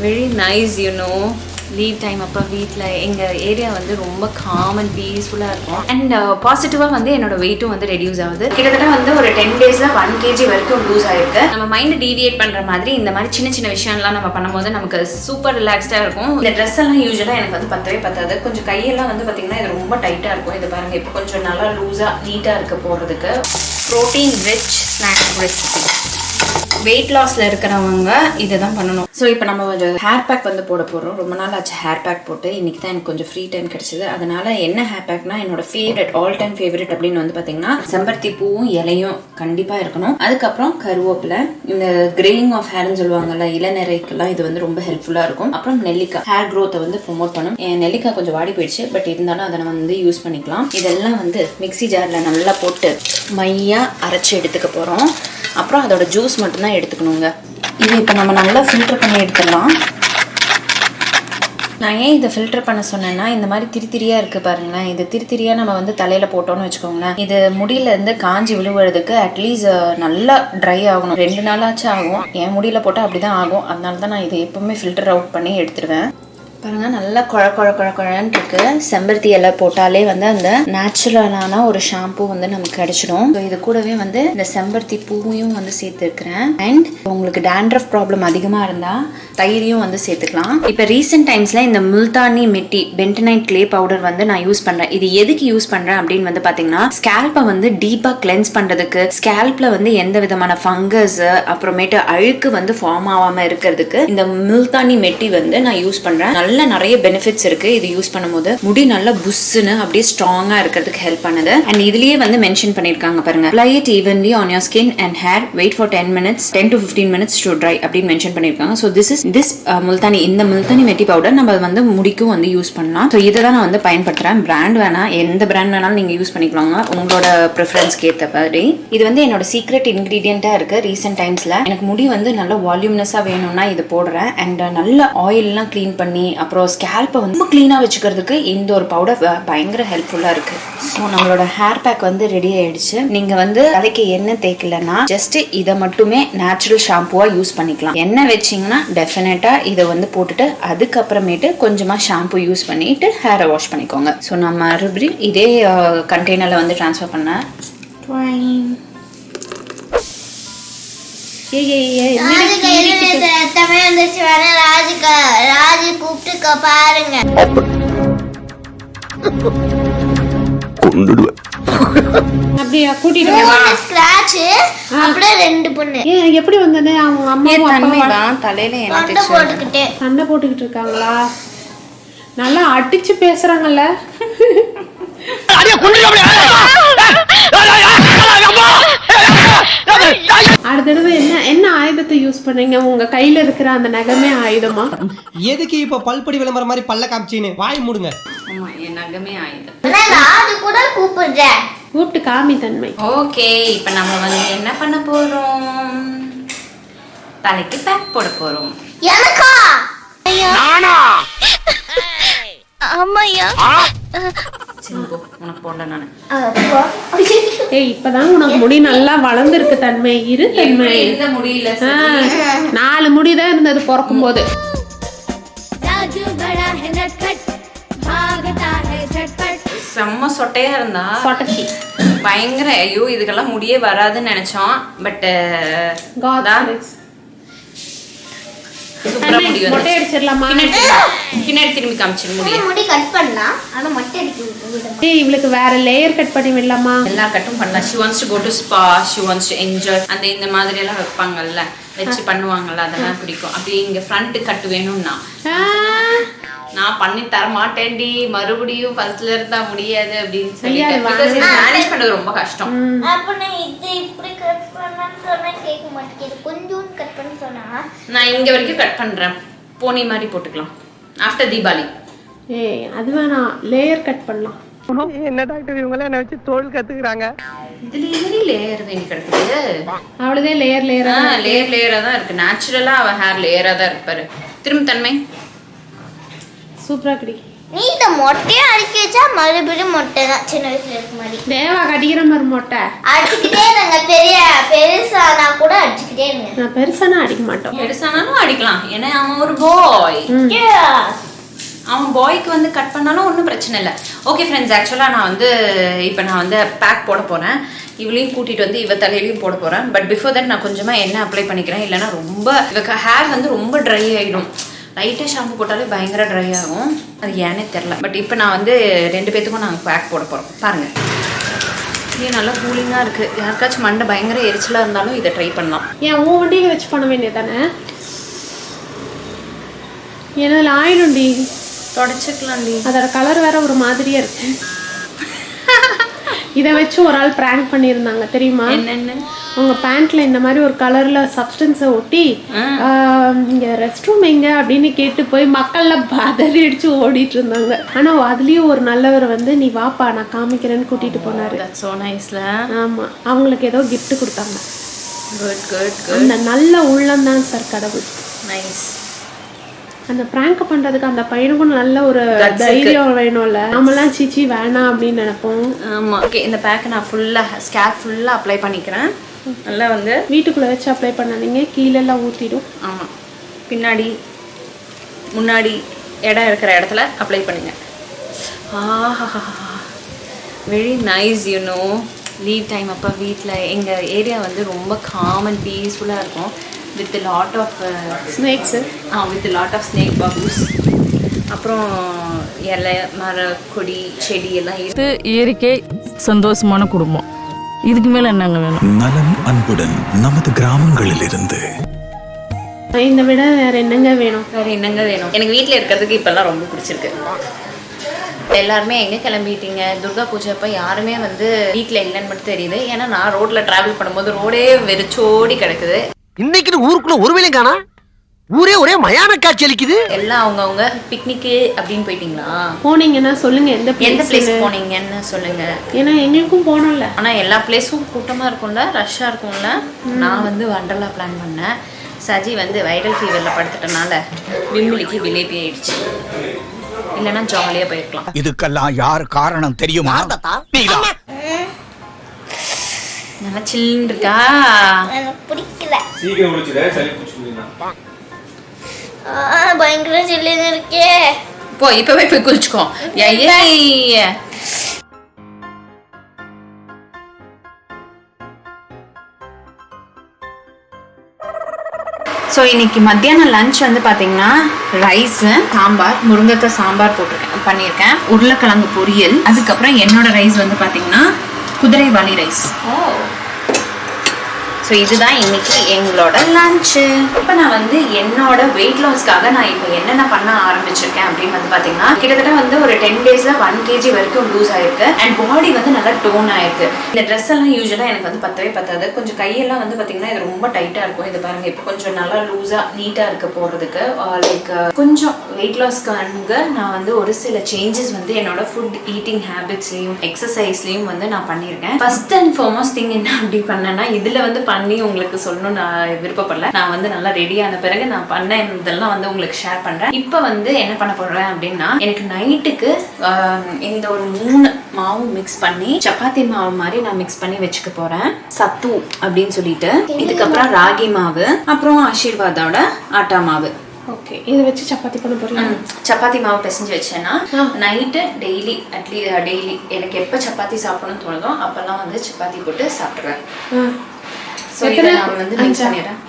Very nice leave time அப்போ வீட்டில் எங்கள் ஏரியா வந்து ரொம்ப காம் அண்ட் பீஸ்ஃபுல்லாக இருக்கும். அண்ட் பாசிட்டிவாக வந்து என்னோட வெயிட்டும் வந்து ரெடியூஸ் ஆகுது. கிட்டத்தட்ட வந்து ஒரு 10 டேஸில் 1 kg வரைக்கும் லூஸ் ஆயிருக்கு. நம்ம மைண்ட் டீவியேட் பண்ணுற மாதிரி இந்த மாதிரி சின்ன சின்ன விஷயம்லாம் நம்ம பண்ணும்போது நமக்கு சூப்பர் ரிலாக்ஸ்டாக இருக்கும். இந்த ட்ரெஸ் எல்லாம் யூஸ்வலாக எனக்கு வந்து பத்தவே பத்தாது. கொஞ்சம் கையெல்லாம் வந்து பார்த்தீங்கன்னா இது ரொம்ப டைட்டாக இருக்கும். இது பாருங்கள், இப்போ கொஞ்சம் நல்லா லூஸாக நீட்டாக இருக்க போகிறதுக்கு. Protein rich snack recipe. Weight லாஸில் இருக்கிறவங்க இதை தான் பண்ணணும். ஸோ இப்போ நம்ம கொஞ்சம் ஹேர் பேக் வந்து போட போகிறோம். ரொம்ப நாள் ஆச்சு ஹேர் பேக் போட்டு. இன்றைக்கி தான் எனக்கு கொஞ்சம் ஃப்ரீ டைம் கிடச்சிது. அதனால் என்ன ஹேர் பேக்னா என்னோட ஃபேவரட், ஆல் டைம் ஃபேவரட் அப்படின்னு வந்து பார்த்தீங்கன்னா செம்பருத்தி பூவும் இலையும் கண்டிப்பாக இருக்கணும். அதுக்கப்புறம் கருவேப்பிலை, இந்த கிரேயிங் ஆஃப் ஹேர்னு சொல்லுவாங்கல்ல, இளநரைக்கெல்லாம் இது வந்து ரொம்ப ஹெல்ப்ஃபுல்லாக இருக்கும். அப்புறம் நெல்லிக்காய் ஹேர் க்ரோத்தை வந்து ப்ரொமோட் பண்ணும். நெல்லிக்காய் கொஞ்சம் வாடி போயிடுச்சு, பட் இருந்தாலும் அதை நம்ம வந்து யூஸ் பண்ணிக்கலாம். இதெல்லாம் வந்து மிக்ஸி ஜாரில் நல்லா போட்டு மையாக அரைச்சி எடுத்துக்க போகிறோம். அப்புறம் அதோட ஜூஸ் மட்டும்தான் எடுத்துக்கணுங்க. இது இப்போ நம்ம நல்லா ஃபில்டர் பண்ணி எடுத்துடலாம். நான் ஏன் இதை ஃபில்டர் பண்ண சொன்னேன்னா, இந்த மாதிரி திரித்திரியாக இருக்குது பாருங்களேன். இது திரித்திரியாக நம்ம வந்து தலையில் போட்டோம்னு வச்சுக்கோங்களேன், இது முடியிலேருந்து காஞ்சி விழுவுறதுக்கு அட்லீஸ்ட் நல்லா ட்ரை ஆகணும். 2 நாளாச்சும் ஆகும். என் முடியில் போட்டால் அப்படி தான் ஆகும். அதனால தான் நான் இதை எப்போவுமே ஃபில்டர் அவுட் பண்ணி எடுத்துடுவேன். பாருங்கள், நல்லா குழன்னு இருக்கு. செம்பருத்தி இலை போட்டாலே வந்து அந்த நேச்சுரலான ஒரு ஷாம்பூ வந்து நமக்கு கிடைச்சிடும். ஸோ இது கூடவே வந்து இந்த செம்பருத்தி பூவையும் வந்து சேர்த்துருக்கிறேன். அண்ட் உங்களுக்கு டேண்ட்ரஃப் ப்ராப்ளம் அதிகமாக இருந்தால் தயிரையும் வந்து சேர்த்துக்கலாம். இப்போ ரீசெண்ட் டைம்ஸில் இந்த முல்தானி மிட்டி பென்டனைட் கிளே பவுடர் வந்து நான் யூஸ் பண்ணுறேன். இது எதுக்கு யூஸ் பண்ணுறேன் அப்படின்னு வந்து பார்த்தீங்கன்னா, ஸ்கேல்பை வந்து டீப்பாக கிளென்ஸ் பண்ணுறதுக்கு, ஸ்கேல்பில் வந்து எந்த விதமான ஃபங்கஸ் அப்புறமேட்டு அழுக்கு வந்து ஃபார்ம் ஆகாமல் இருக்கிறதுக்கு இந்த முல்தானி மெட்டி வந்து நான் யூஸ் பண்ணுறேன். நிறைய பெனிஃபிட்ஸ் இருக்கு. இது யூஸ் பண்ணும்போது முடி நல்லா புஷ்னு அப்படியே ஸ்ட்ராங்கா இருக்கிறதுக்கு ஹெல்ப் பண்ணுது. அண்ட் இதுலயே வந்து மென்ஷன் பண்ணிருக்காங்க பாருங்க, apply it evenly on your skin and hair, wait for 10 minutes 10 to 15 minutes to dry அப்படின்னு மென்ஷன் பண்ணிருக்காங்க. ஸோ this முல்தானி, இந்த முல்தானி மெட்டி பவுடர் நம்ம வந்து முடிக்கும் வந்து யூஸ் பண்ணலாம். ஸோ இதை தான் நான் வந்து பயன்படுத்துறேன். பிராண்ட் வேணா, எந்த பிராண்ட் வேணாலும் நீங்க யூஸ் பண்ணிக்கலாங்க உங்களோட ப்ரிஃபரன்ஸ்க்கு ஏற்ற மாதிரி. இது வந்து என்னோட சீக்ரெட் இன்கிரீடியண்டா இருக்கு. ரீசெண்ட் டைம்ஸ்ல எனக்கு முடி வந்து நல்லா வால்யூம்னஸா வேணும்னா இது போடுறேன். அண்ட் நல்ல ஆயில் எல்லாம் கிளீன் பண்ணி அப்புறம் ஸ்கேல்பை வந்து ரொம்ப க்ளீனாக வச்சுக்கிறதுக்கு இந்த ஒரு பவுடர் பயங்கர ஹெல்ப்ஃபுல்லாக இருக்குது. ஸோ நம்மளோட ஹேர் பேக் வந்து ரெடி ஆயிடுச்சு. நீங்கள் வந்து தலைக்கு எண்ணெய் தேய்க்கலன்னா ஜஸ்ட் இதை மட்டுமே நேச்சுரல் ஷாம்புவாக யூஸ் பண்ணிக்கலாம். எண்ணெய் வச்சிங்கன்னா டெஃபினட்டாக இதை வந்து போட்டுட்டு அதுக்கப்புறமேட்டு கொஞ்சமாக ஷாம்பு யூஸ் பண்ணிட்டு ஹேரை வாஷ் பண்ணிக்கோங்க. ஸோ நான் மறுபடியும் இதே கண்டெய்னரில் வந்து ட்ரான்ஸ்ஃபர் பண்ணேன். அப்படியே கூட்டிட்டு ஸ்கிராட்ச் அப்படியே 2 பொண்ணு எப்படி வந்தது? அவங்க அம்மா தலையில என்ன சண்டை போட்டுக்கிட்டு இருக்காங்களா? நல்லா அடிச்சு பேசுறாங்கல்ல. அடுத்த தடவை என்ன ஆயுதத்தை யூஸ் பண்ணீங்க? உங்க கையில இருக்கிற அந்த நகமே ஆயுதமா? எதுக்கு இப்ப பல்படி விளம்பர மாதிரி பல்ல காமிச்சீன்னு வாய் மூடுங்க. ஆமா, என் நகமே ஆயுதம். நான் கூட கூப்பிட்டு காமி தன்மை. ஓகே, இப்போ நம்ம வந்து என்ன பண்ண போறோம்? தலைக்கு பேக் போட போறோம். எனக்கா? நானா? அம்மையா? சிம்பு உனக்கு போடல நானு. ஏய், இப்பதான் உனக்கு முடி நல்லா வளர்ந்துருக்கு தன்மை. இரு தன்மை. இந்த முடியல 4 முடிதான் இருந்தது பிறக்கும் போது. செம்ம சொட்டையா இருந்தா சொட்டச்சி பயங்கர. ஐயோ, இதுக்கெல்லாம் முடியே வராதுன்னு நினைச்சோம். பட் மொட்டை அடிச்சிடலாமா? பின்னாடி திரும்பி காமிச்சிரு. முடி கட் பண்ணலாம், ஆனா மொட்டை அடிக்க. ஏய், இவளுக்கு வேற லேயர் கட் பண்ணி விடலாமா? எல்லா கட்டும் பண்ணலாம். she wants to go to spa, she wants to enjoy. அந்த இந்த மாதிரி எல்லாம் வைப்பாங்கல்ல, வச்சு பண்ணுவாங்கல்ல, அதெல்லாம் பிடிக்கும். அப்படி இங்க ஃப்ரண்ட் கட் வேணும்னா நான் பண்ணி தர மாட்டேன்டி, மறுபடியும் ஃபர்ஸ்ட்ல இருந்தா முடியாது அப்படின்னு சொல்லிட்டு. பிகாஸ் இது மேனேஜ் பண்றது ரொம்ப கஷ்டம். அப்ப நான் இது இப்படி கட் பண்ணனும் சொன்னா கேட்க மாட்டேங்குது. கொஞ்சம் கட் பண்ண சொன்னா நான் இங்க வரைக்கும் கட் பண்றேன். போனி மாதிரி போட்டுக்கலாம் ஆஃப்டர் தீபாவளி. ஏய், அது வேணாம், லேயர் கட் பண்ணலாம். என்ன டாக்டர் இவங்கள என்ன வச்சு தோல் கத்துக்கறாங்க? இதுல என்னடி லேயர் வேணி கிடக்குது? அவளதே லேயர் லேயரா தான் இருக்கு. நேச்சுரலா அவ ஹேர் லேயரா தான் இருப்பாரு. திரும்ப தன்மை சூப்பரா கடி. நீ இந்த மொட்டையை அடிக்க வச்சா மறுபடியும் மொட்டை தான் சின்ன வயசுல இருக்க மாதிரி. தேவா கடிக்கிற மாதிரி மொட்டை அடிச்சுக்கிட்டே இருங்க, பெருசானா கூட அடிச்சுக்கிட்டே இருங்க. நான் பெருசானா அடிக்க மாட்டோம். பெருசானாலும் அடிக்கலாம், ஏன்னா அவன் ஒரு பாய். அவன் பாய்க்கு வந்து கட் பண்ணாலும் ஒன்றும் பிரச்சனை இல்லை. ஓகே ஃப்ரெண்ட்ஸ், ஆக்சுவலாக நான் வந்து பேக் போட போகிறேன். இவளையும் கூட்டிகிட்டு வந்து இவ தலையிலையும் போட போகிறேன். பட் பிஃபோர் தட் நான் கொஞ்சமாக எண்ணெய் அப்ளை பண்ணிக்கிறேன். இல்லைனா ரொம்ப இவக்கு ஹேர் வந்து ரொம்ப ட்ரை ஆகிடும். லைட்டாக ஷாம்பு போட்டாலே பயங்கர ட்ரை ஆகும். அது ஏன்னே தெரில. பட் இப்போ நான் வந்து 2 பேத்துக்கும் நாங்கள் பேக் போட போகிறோம். பாருங்கள், இது நல்லா கூலிங்காக இருக்குது. யாருக்காச்சும் மண்டை பயங்கர எரிச்சலாக இருந்தாலும் இதை ட்ரை பண்ணலாம். ஏன் உன் வண்டியை வச்சு பண்ண வேண்டியது தானே? ஏன்னா ஆயிடும்டி, தொடச்சிக்கலாம்டி. அதோட கலர் வேற ஒரு மாதிரியா இருக்கு. இதை வச்சு ஒரு ஆள் பிராங்க் பண்ணியிருந்தாங்க தெரியுமா? என்னென்ன? அவங்க பேண்ட்ல இந்த மாதிரி ஒரு கலர்ல சப்ஸ்டன்ஸை ஒட்டி இங்க ரெஸ்ட் ரூம் எங்க அப்படின்னு கேட்டு போய் மக்கள்ல பதறி அடிச்சு ஓடிட்டு இருந்தாங்க. ஆனா அதுலயும் ஒரு நல்லவர் வந்து நீ வாப்பா நான் காமிக்கிறேன்னு கூட்டிட்டு போனாரு. That's so niceல. ஆமா, அவங்களுக்கு ஏதோ gift கொடுத்தாங்க. குட். அந்த நல்ல உள்ளம் தான் சார் கடவுள். நைஸ். அந்த பிராங்க் பண்றதுக்கு அந்த பையனுக்கும் நல்ல ஒரு தைரியம் வேணும்ல. நாமெல்லாம் சீச்சி வேணாம் அப்படின்னு நினைப்போம். ஆமா. ஓகே, இந்த பேக்கை நான் ஸ்கேல்ப் ஃபுல்லா அப்ளை பண்ணிக்கிறேன். நல்லா வந்து வீட்டுக்குள்ள வச்சு அப்ளை பண்ணாதீங்க, கீழெல்லாம் ஊத்திடும். ஆமா, பின்னாடி முன்னாடி இடம் இருக்கிற இடத்துல அப்ளை பண்ணுங்க. Very nice. லீவ் டைம் அப்போ வீட்டில் எங்கள் ஏரியா வந்து ரொம்ப காம் அண்ட் பீஸ்ஃபுல்லாக இருக்கும். With lot of snakes. With lot of snake பாபுஸ். அப்புறம் இலை மர கொடி செடி எல்லாம் இது இயற்கை சந்தோஷமான குடும்பம். இதுக்கு மேல என்னங்க வேணும்? நலம் அன்புடன் நமது கிராமங்களில் இருந்து. இந்த விட வேற என்னங்க வேணும்? எனக்கு வீட்டில் இருக்கிறதுக்கு இப்பெல்லாம் ரொம்ப பிடிச்சிருக்கு. எல்லாருமே எங்கே கிளம்பிட்டீங்க? துர்கா பூஜை அப்போ யாருமே வந்து வீட்டில் இல்லைன்னு மட்டும் தெரியுது. ஏன்னா நான் ரோட்டில் ட்ராவல் பண்ணும்போது ரோடே வெறிச்சோடி கிடக்குது. இன்னைக்கு ஊருக்குள்ள ஒரு வேளையும் காணா, ஊரே ஒரே மயான காட்சி அளிக்குது. எல்லாம் அவங்கவுங்க பிக்னிக்கு அப்படின்னு போயிட்டீங்களா? போனீங்கன்னா சொல்லுங்க எந்த பிளேஸ் போனீங்கன்னு சொல்லுங்க. ஏன்னா எங்களுக்கும் போனோம்ல. ஆனால் எல்லா பிளேஸும் கூட்டமாக இருக்கும்ல, ரஷ்ஷாக இருக்கும்ல. நான் வந்து வண்டர்லா பிளான் பண்ணேன். சஜி வந்து வைரல் ஃபீவரில் படுத்துட்டனால விம்மிலிக்கு விலேபி ஆயிடுச்சு. இல்லைன்னா ஜாலியாக போயிருக்கலாம். இதுக்கெல்லாம் யார் காரணம் தெரியுமா? நல்லா சில்லுன்னு இருக்கா? எனக்கு பிடிக்கல. சீக்கிரம் முடிச்சுட, சளி பிடிச்சிருந்தா. பயங்கர சில்லுன்னு இருக்கே. இப்பவே போய் குளிச்சுக்கோ. ஸோ இன்னைக்கு மத்தியானம் லஞ்ச் வந்து பார்த்தீங்கன்னா ரைஸு, சாம்பார், முருங்கைக்காய் சாம்பார் பண்ணியிருக்கேன், உருளைக்கிழங்கு பொரியல். அதுக்கப்புறம் என்னோட ரைஸ் வந்து பார்த்தீங்கன்னா குதிரைவாலி ரைஸ். ஸோ இதுதான் இன்னைக்கு எங்களோட லஞ்சு. இப்போ நான் வந்து என்னோட வெயிட் லாஸ்க்காக நான் இப்போ என்னென்ன பண்ண ஆரம்பிச்சிருக்கேன் அப்படின்னு வந்து பார்த்தீங்கன்னா கிட்டத்தட்ட வந்து ஒரு 10 daysல 1 kg வரைக்கும் லூஸ் ஆயிருக்கு. அண்ட் பாடி வந்து நல்லா டோன் ஆயிருக்கு. இந்த ட்ரெஸ் எல்லாம் யூஸ்வலாக எனக்கு வந்து பத்தவே பத்தாது. கொஞ்சம் கையெல்லாம் வந்து பார்த்தீங்கன்னா இது ரொம்ப டைட்டாக இருக்கும். இது பாருங்க, இப்போ கொஞ்சம் நல்லா லூஸாக நீட்டாக இருக்கு போடுறதுக்கு. லைக் கொஞ்சம் வெயிட் லாஸ்க்காக நான் வந்து ஒரு சில சேஞ்சஸ் வந்து என்னோட ஃபுட் ஈட்டிங் ஹேபிட்ஸ்லையும் எக்ஸசைஸ்லையும் வந்து நான் பண்ணியிருக்கேன். ஃபர்ஸ்ட் அண்ட் ஃபார்மோஸ்ட் திங் என்ன அப்படி பண்ணேன்னா, இதில் வந்து பண்ணி உங்களுக்கு சொல்லணும் நான் விருப்பப்படல. நான் வந்து நல்லா ரெடியான பிறகு நான் பண்ண இதெல்லாம் வந்து உங்களுக்கு ஷேர் பண்றேன். இப்போ வந்து என்ன பண்ண போறேன் அப்படின்னா, எனக்கு நைட்டுக்கு இந்த ஒரு 3 மாவு மிக்ஸ் பண்ணி சப்பாத்தி மாவு மாதிரி நான் மிக்ஸ் பண்ணி வச்சுக்க போறேன். சத்து அப்படின்னு சொல்லிட்டு. இதுக்கப்புறம் ராகி மாவு, அப்புறம் ஆசீர்வாதோட ஆட்டா மாவு. ஓகே, இதை வச்சு சப்பாத்தி பண்ண போறீங்க? சப்பாத்தி மாவு பிசைஞ்சு வச்சேன்னா நைட்டு டெய்லி டெய்லி எனக்கு எப்போ சப்பாத்தி சாப்பிடணும்னு தோணுதோ அப்பெல்லாம் வந்து சப்பாத்தி போட்டு சாப்பிடுவேன். ஸோ இதை நான் வந்து மிக்ஸ் பண்ணிடுறேன்.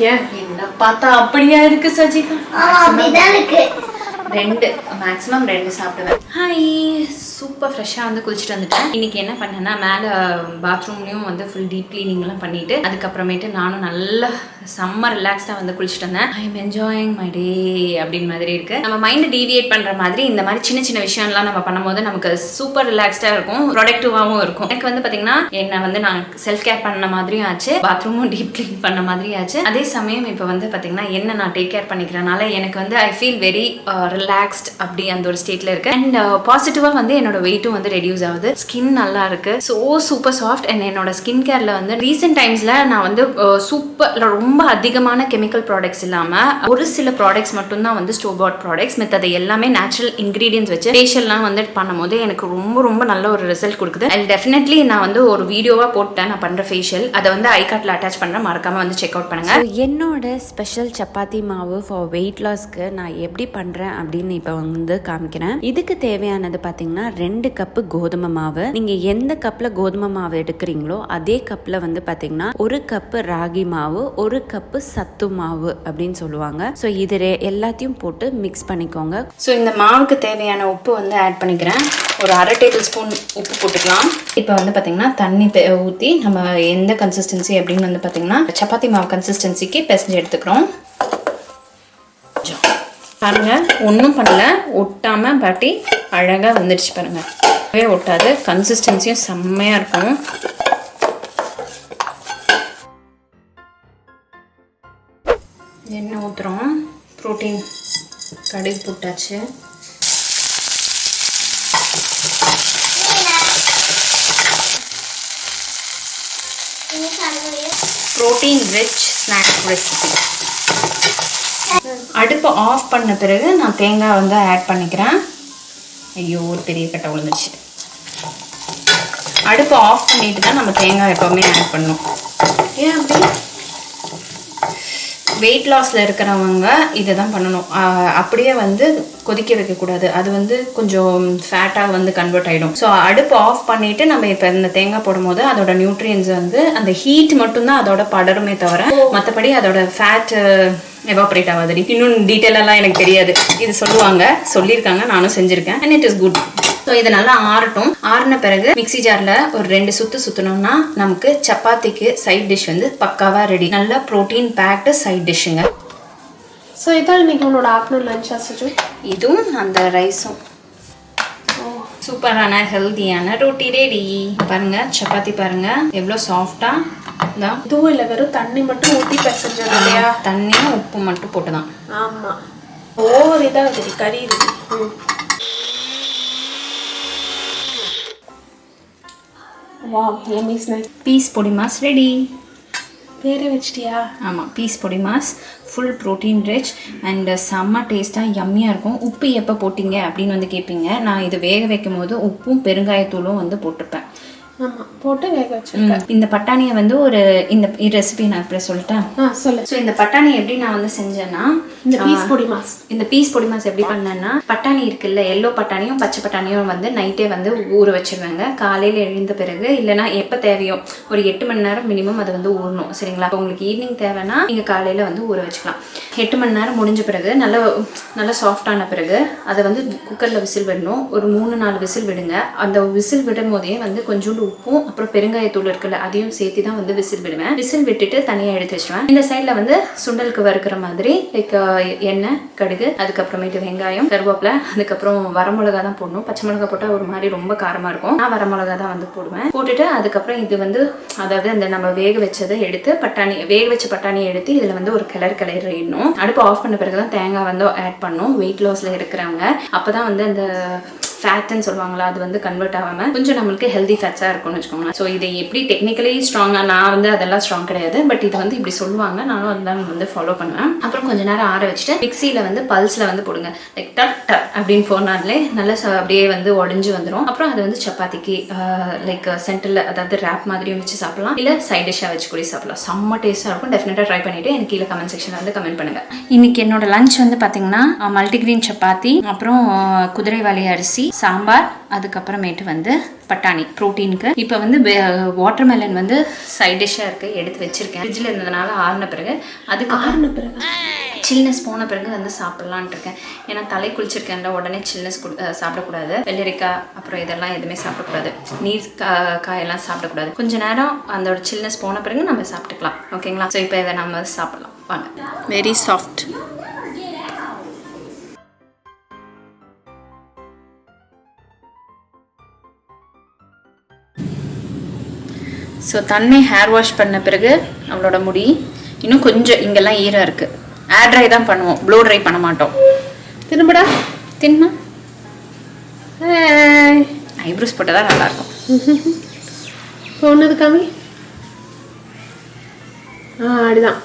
5 என்ன பார்த்தா அப்படியா இருக்கு சஜிதா? அப்படிதான் இருக்கு. 2 மேக்ஸிமம் 2 சாப்பிடுவேன். ஹாய், சூப்பர் ஃப்ரெஷ்ஷாக வந்து குளிச்சுட்டு வந்துட்டேன். இன்னைக்கு என்ன பண்ணேன்னா, மேலே பாத்ரூம்லேயும் வந்து ஃபுல் டீப் கிளீனிங்லாம் பண்ணிட்டு அதுக்கப்புறமேட்டு நானும் நல்லா செம்ம ரிலாக்ஸ்டாக வந்து குளிச்சுட்டு வந்தேன். I am enjoying my day அப்படின்னு மாதிரி இருக்கு. நம்ம மைண்ட் டீவியேட் பண்ணுற மாதிரி இந்த மாதிரி சின்ன சின்ன விஷயம்லாம் நம்ம பண்ணும்போது நமக்கு சூப்பர் ரிலாக்ஸ்டாக இருக்கும், ப்ரொடக்டிவாகவும் இருக்கும். எனக்கு வந்து பார்த்தீங்கன்னா என்ன வந்து நான் செல்ஃப் கேர் பண்ண மாதிரியும் ஆச்சு, பாத்ரூமும் டீப் கிளீன் பண்ண மாதிரியும் ஆச்சு. அதே சமயம் இப்போ வந்து பார்த்தீங்கன்னா என்ன நான் டேக் கேர் பண்ணிக்கிறனால எனக்கு வந்து ஐ ஃபீல் வெரி ரிலாக்ஸ்ட் அப்படி அந்த ஒரு ஸ்டேட்ல இருக்கு. அண்ட் பாசிட்டிவாக வந்து என்னோட என்னோட வெயிட்டும் வந்து ரெடியூஸ் ஆகுது. ஸ்கின் நல்லா இருக்கு. So super soft. அண்ட் என்னோட ஸ்கின் கேர்ல வந்து ரீசெண்ட் டைம்ஸ்ல நான் வந்து சூப்பர் ரொம்ப அதிகமான கெமிக்கல் ப்ராடக்ட்ஸ் இல்லாம ஒரு சில ப்ராடக்ட்ஸ் மட்டும்தான் வந்து ஸ்டோர் பாட் ப்ராடக்ட்ஸ், மற்றது எல்லாமே நேச்சுரல் இன்கிரீடியன்ஸ் வச்சு ஃபேஷியல்லாம் வந்து பண்ணும்போது எனக்கு ரொம்ப ரொம்ப நல்ல ஒரு ரிசல்ட் கொடுக்குது. அண்ட் டெஃபினெட்லி நான் வந்து ஒரு வீடியோவா போட்டேன் நான் பண்ற ஃபேஷியல், அதை வந்து ஐகார்ட்ல அட்டாச் பண்றேன், மறக்காம வந்து செக் அவுட் பண்ணுங்க. என்னோட ஸ்பெஷல் சப்பாத்தி மாவு ஃபார் வெயிட் லாஸ்க்கு நான் எப்படி பண்றேன் அப்படின்னு இப்போ வந்து காமிக்கிறேன். இதுக்கு தேவையானது பார்த்தீங்கன்னா 2 கப்பு கோதுமை மாவு. நீங்க எந்த கப்ல கோதுமை மாவு எடுக்கிறீங்களோ அதே கப்ல வந்து பார்த்தீங்கன்னா 1 கப்பு ராகி மாவு, 1 கப்பு சத்து மாவு அப்படின்னு சொல்லுவாங்க. ஸோ இது எல்லாத்தையும் போட்டு மிக்ஸ் பண்ணிக்கோங்க. ஸோ இந்த மாவுக்கு தேவையான உப்பு வந்து ஆட் பண்ணிக்கிறேன். ஒரு 1/2 டேபிள் ஸ்பூன் உப்பு போட்டுக்கலாம். இப்போ வந்து பார்த்தீங்கன்னா தண்ணி ஊற்றி நம்ம எந்த கன்சிஸ்டன்சி அப்படின்னு வந்து பார்த்தீங்கன்னா சப்பாத்தி மாவு கன்சிஸ்டன்சிக்கு பிசைஞ்சு எடுத்துக்கிறோம். பாருங்க, ஒன்றும் பண்ணல, ஒட்டாம பாட்டி அழகாக வந்துடுச்சு பாருங்க. ஒட்டாது, கன்சிஸ்டன்சியும் செம்மையாக இருக்கும். எண்ணெய் ஊற்றுறோம். ப்ரோட்டீன் கடுகு போட்டாச்சு. Protein rich snack recipe. அடுப்பு ஆஃப் பண்ண பிறகு நான் தேங்காய் வந்து ஆட் பண்ணிக்கிறேன். ஐயோ, ஒரு பெரிய கட்டை விழுந்துச்சு. அடுப்பு ஆஃப் பண்ணிட்டு தான் நம்ம தேங்காய் எப்போவுமே ஆட் பண்ணணும். ஏன் அப்படி? வெயிட் லாஸில் இருக்கிறவங்க இதை தான் பண்ணணும். அப்படியே வந்து கொதிக்க வைக்கக்கூடாது, அது வந்து கொஞ்சம் ஃபேட்டாக வந்து கன்வெர்ட் ஆகிடும். ஸோ அடுப்பு ஆஃப் பண்ணிவிட்டு நம்ம இப்போ இந்த தேங்காய் போடும்போது அதோட நியூட்ரியன்ஸ் வந்து அந்த ஹீட் மட்டும்தான் அதோட படருமே தவிர மற்றபடி அதோட ஃபேட் எவாப்ரேட் ஆகாது. இன்னும் டீட்டெயிலெல்லாம் எனக்கு தெரியாது, இது சொல்லியிருக்காங்க, நானும் செஞ்சுருக்கேன். And it is good. So இது நல்லா ஆறட்டும். ஆறின பிறகு மிக்சி ஜாரில் ஒரு 2 சுற்று சுற்றினோம்னா நமக்கு சப்பாத்திக்கு சைட் டிஷ் வந்து பக்காவாக ரெடி. நல்லா ப்ரோட்டீன் பேக்டு சைட் டிஷ்ஷுங்க. ஸோ இதான் இன்னைக்கு உன்னோட ஆஃப்டர்நூன் லஞ்ச் ஆச்சு. இதுவும் அந்த ரைஸும் சூப்பரான ஹெல்த்தியான ரொட்டி ரெடி. பாருங்க, சப்பாத்தி பாருங்க எவ்வளோ சாஃப்டா. இதுவும் இல்லை, வெறும் தண்ணி மட்டும் ஊற்றி பிசைஞ்சது இல்லையா? தண்ணியும் உப்பு மட்டும் போட்டு தான். ஆமாம், ஓவர் இதாக இருக்குது, கறி இருக்கு. Wow, yummy snack. பீஸ் பொடி மாஸ் ரெடி. பேரே வச்சிட்டியா? ஆமாம், பீஸ் பொடி mass full protein rich and செம்ம டேஸ்ட்டாக யம்மியாக இருக்கும். உப்பு எப்போ போட்டிங்க அப்படின்னு வந்து கேட்பீங்க. நான் இது வேக வைக்கும் போது உப்பும் பெருங்காயத்தூளும் வந்து போட்டிருப்பேன். ஆமாம், போட்டு வேக வச்சிருக்கேன். இந்த பட்டாணியை வந்து இந்த ரெசிபி நான் இப்படி சொல்லிட்டேன். சொல்லு. ஸோ இந்த பட்டாணி எப்படி நான் வந்து செஞ்சேன்னா, இந்த பீஸ் பொடி மாஸ் எப்படி பண்ணேன்னா, பட்டாணி இருக்குல்ல, எல்லோ பட்டாணியும் பச்சை பட்டாணியும் வந்து நைட்டே வந்து ஊற வச்சிருவாங்க. காலையில் எழுந்த பிறகு இல்லைனா எப்போ தேவையோ ஒரு 8 மணி நேரம் மினிமம் அது வந்து ஊறணும். சரிங்களா? இப்போ உங்களுக்கு ஈவினிங் தேவைன்னா நீங்கள் காலையில் வந்து ஊற வச்சுக்கலாம். 8 மணி நேரம் முடிஞ்ச பிறகு நல்லா சாஃப்டான பிறகு அதை வந்து குக்கரில் விசில் விடணும். ஒரு 3-4 விசில் விடுங்க. அந்த விசில் விடும் போதே வந்து கொஞ்சோண்டு உப்பும் அப்புறம் பெருங்காயத்தூள் இருக்குல்ல, அதையும் சேர்த்து தான் வந்து விசில் விடுவேன். விசில் விட்டுட்டு தனியாக எடுத்து வச்சுருவேன். இந்த சைடில் வந்து சுண்டலுக்கு வறுக்கிற மாதிரி லைக் எண்ணெய், கடுகு, அதுக்கப்புறமேட்டு வெங்காயம், கருவேப்பிலை, அதுக்கப்புறம் வரமிளகா தான் போடணும். பச்சை மிளகா போட்டால் ஒரு மாதிரி ரொம்ப காரமாக இருக்கும். நான் வரமிளகா தான் வந்து போடுவேன். போட்டுட்டு அதுக்கப்புறம் இது வந்து அதாவது அந்த நம்ம வேக வச்சதை எடுத்து வேக வச்ச பட்டாணியை எடுத்து இதில் வந்து ஒரு கிளறிடணும். அடுப்பு ஆஃப் பண்ண பிறகு தான் தேங்காய் வந்து ஆட் பண்ணணும். வெயிட் லாஸில் இருக்கிறவங்க அப்போ தான் வந்து அந்த ஃபேட்னு சொல்லுவாங்களா, அது வந்து கன்வெர்ட் ஆகாமல் கொஞ்சம் நம்மளுக்கு ஹெல்தி ஃபேட்ஸாக இருக்கும்னு வச்சுக்கோங்களேன். ஸோ இதை எப்படி டெக்னிக்கலி ஸ்ட்ராங்காக, நான் வந்து அதெல்லாம் ஸ்ட்ராங் கிடையாது, பட் இதை வந்து இப்படி சொல்லுவாங்க, நானும் அதெல்லாம் வந்து ஃபாலோ பண்ணுவேன். அப்புறம் கொஞ்சம் நேரம் ஆற வச்சுட்டு மிக்சியில் வந்து பல்ஸில் வந்து போடுங்க. லைக் டட் அப்படின்னு போனாலே நல்லா அப்படியே வந்து உடஞ்சி வந்துடும். அப்புறம் அது வந்து சப்பாத்திக்கு லைக் சென்டரில் அதாவது ரேப் மாதிரியும் வச்சு சாப்பிடலாம், இல்லை சைட் டிஷ்ஷாக வச்சு கூட சாப்பிடலாம். செம்ம டேஸ்ட்டாக இருக்கும். டெஃபினட்டாக ட்ரை பண்ணிவிட்டு எனக்கு கீழே கமெண்ட் செக்ஷனில் வந்து கமெண்ட் பண்ணுங்கள். இன்னைக்கு என்னோட லஞ்ச் வந்து பார்த்தீங்கன்னா மல்டிகிரீன் சப்பாத்தி, அப்புறம் குதிரைவாலி அரிசி, சாம்பார், அதுக்கப்புறமேட்டு வந்து பட்டாணி ப்ரோட்டீனுக்கு. இப்போ வந்து வாட்டர்மெலன் வந்து சைட் டிஷ்ஷாக இருக்குது, எடுத்து வச்சுருக்கேன். ஃப்ரிட்ஜில் இருந்ததுனால ஆறின பிறகு சில்னஸ் போன பிறகு வந்து சாப்பிட்லான்ட்டு இருக்கேன். ஏன்னா தலை குளிச்சிருக்கேன்ல, உடனே சில்னஸ் சாப்பிடக்கூடாது. வெள்ளரிக்காய் அப்புறம் இதெல்லாம் எதுவுமே சாப்பிடக்கூடாது. நீர் காயெல்லாம் சாப்பிடக்கூடாது. கொஞ்சம் நேரம் அந்த சில்னஸ் போன பிறகு நம்ம சாப்பிட்டுக்கலாம். ஓகேங்களா? ஸோ இப்போ இதை நம்ம சாப்பிட்லாம் வாங்க. Very soft. ஸோ தண்ணி ஹேர் வாஷ் பண்ண பிறகு அவளோட முடி இன்னும் கொஞ்சம் இங்கெல்லாம் ஈரம் இருக்குது. ஏர் ட்ரை தான் பண்ணுவோம், ப்ளோ ட்ரை பண்ண மாட்டோம். திரும்படா தின்னா ஐப்ரோஸ் போட்டால் தான் நல்லாயிருக்கும். சொன்னது கம்மி அப்படிதான்.